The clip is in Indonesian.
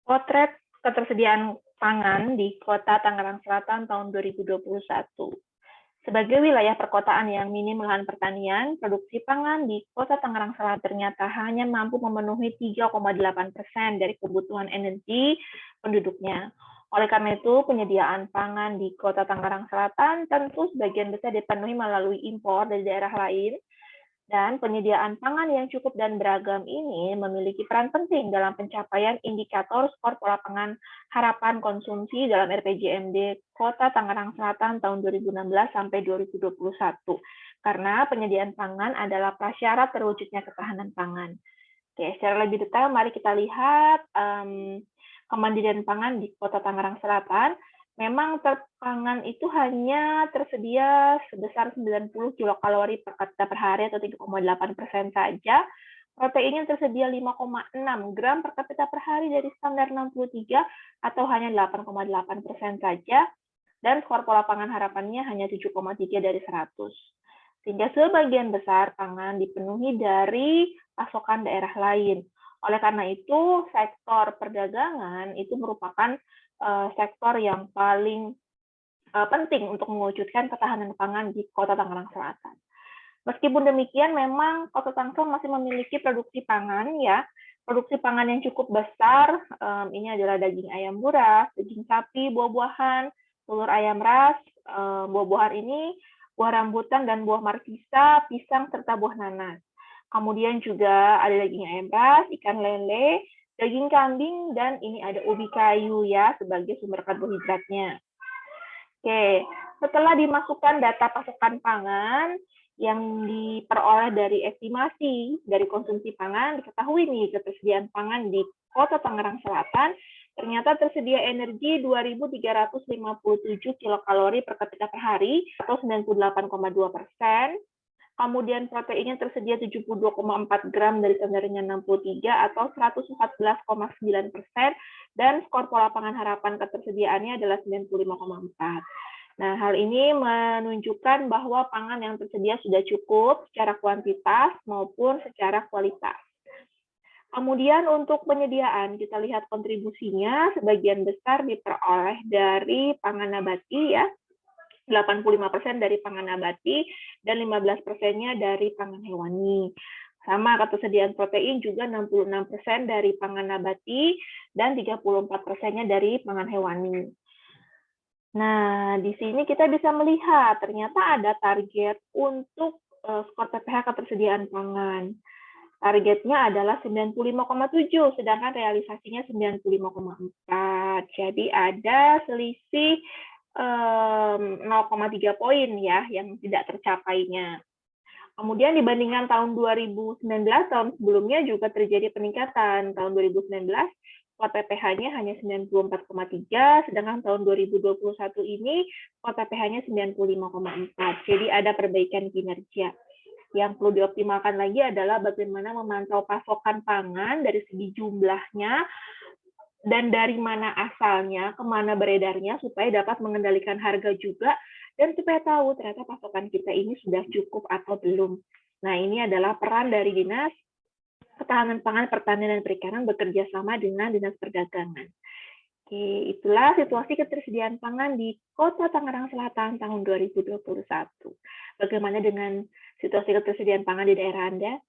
Potret ketersediaan pangan di Kota Tangerang Selatan tahun 2021. Sebagai wilayah perkotaan yang minim lahan pertanian, produksi pangan di Kota Tangerang Selatan ternyata hanya mampu memenuhi 3,8% dari kebutuhan energi penduduknya. Oleh karena itu, penyediaan pangan di Kota Tangerang Selatan tentu sebagian besar dipenuhi melalui impor dari daerah lain, dan penyediaan pangan yang cukup dan beragam ini memiliki peran penting dalam pencapaian indikator skor pola pangan harapan konsumsi dalam RPJMD Kota Tangerang Selatan tahun 2016 sampai 2021. Karena penyediaan pangan adalah prasyarat terwujudnya ketahanan pangan. Oke, secara lebih detail mari kita lihat kemandirian pangan di Kota Tangerang Selatan. Memang pangan itu hanya tersedia sebesar 90 kilokalori per kapita per hari atau 3,8% saja. Proteinnya tersedia 5,6 gram per kapita per hari dari standar 63 atau hanya 8,8% saja. Dan skor pola pangan harapannya hanya 7,3 dari 100. Sehingga sebagian besar pangan dipenuhi dari pasokan daerah lain. Oleh karena itu, sektor perdagangan itu merupakan sektor yang paling penting untuk mewujudkan ketahanan pangan di Kota Tangerang Selatan. Meskipun demikian, memang Kota Tangsel masih memiliki produksi pangan ya, produksi pangan yang cukup besar. Ini adalah daging ayam buras, daging sapi, buah-buahan, telur ayam ras, buah-buahan ini buah rambutan dan buah markisa, pisang serta buah nanas. Kemudian juga ada daging ayam ras, ikan lele, daging kambing, dan ini ada ubi kayu ya sebagai sumber karbohidratnya. Oke, setelah dimasukkan data pasokan pangan yang diperoleh dari estimasi dari konsumsi pangan, diketahui nih ketersediaan pangan di Kota Tangerang Selatan ternyata tersedia energi 2.357 kilokalori per kapita per hari atau 98,2%. Kemudian proteinnya tersedia 72,4 gram dari standarnya 63 atau 114,9%, dan skor pola pangan harapan ketersediaannya adalah 95,4. Nah, hal ini menunjukkan bahwa pangan yang tersedia sudah cukup secara kuantitas maupun secara kualitas. Kemudian untuk penyediaan, kita lihat kontribusinya sebagian besar diperoleh dari pangan nabati ya, 85% dari pangan nabati dan 15%-nya dari pangan hewani. Sama ketersediaan protein juga 66% dari pangan nabati dan 34%-nya dari pangan hewani. Nah, di sini kita bisa melihat ternyata ada target untuk skor PPH ketersediaan pangan. Targetnya adalah 95,7, sedangkan realisasinya 95,4. Jadi ada selisih 0,3 poin ya yang tidak tercapainya. Kemudian dibandingkan tahun 2019, tahun sebelumnya juga terjadi peningkatan. Tahun 2019 skor PPH-nya hanya 94,3, sedangkan tahun 2021 ini skor PPH-nya 95,4. Jadi ada perbaikan kinerja. Yang perlu dioptimalkan lagi adalah bagaimana memantau pasokan pangan dari segi jumlahnya dan dari mana asalnya, kemana beredarnya, supaya dapat mengendalikan harga juga, dan supaya tahu ternyata pasokan kita ini sudah cukup atau belum. Nah, ini adalah peran dari Dinas Ketahanan Pangan, Pertanian, dan Perikanan bekerja sama dengan Dinas Perdagangan. Oke, itulah situasi ketersediaan pangan di Kota Tangerang Selatan tahun 2021. Bagaimana dengan situasi ketersediaan pangan di daerah Anda?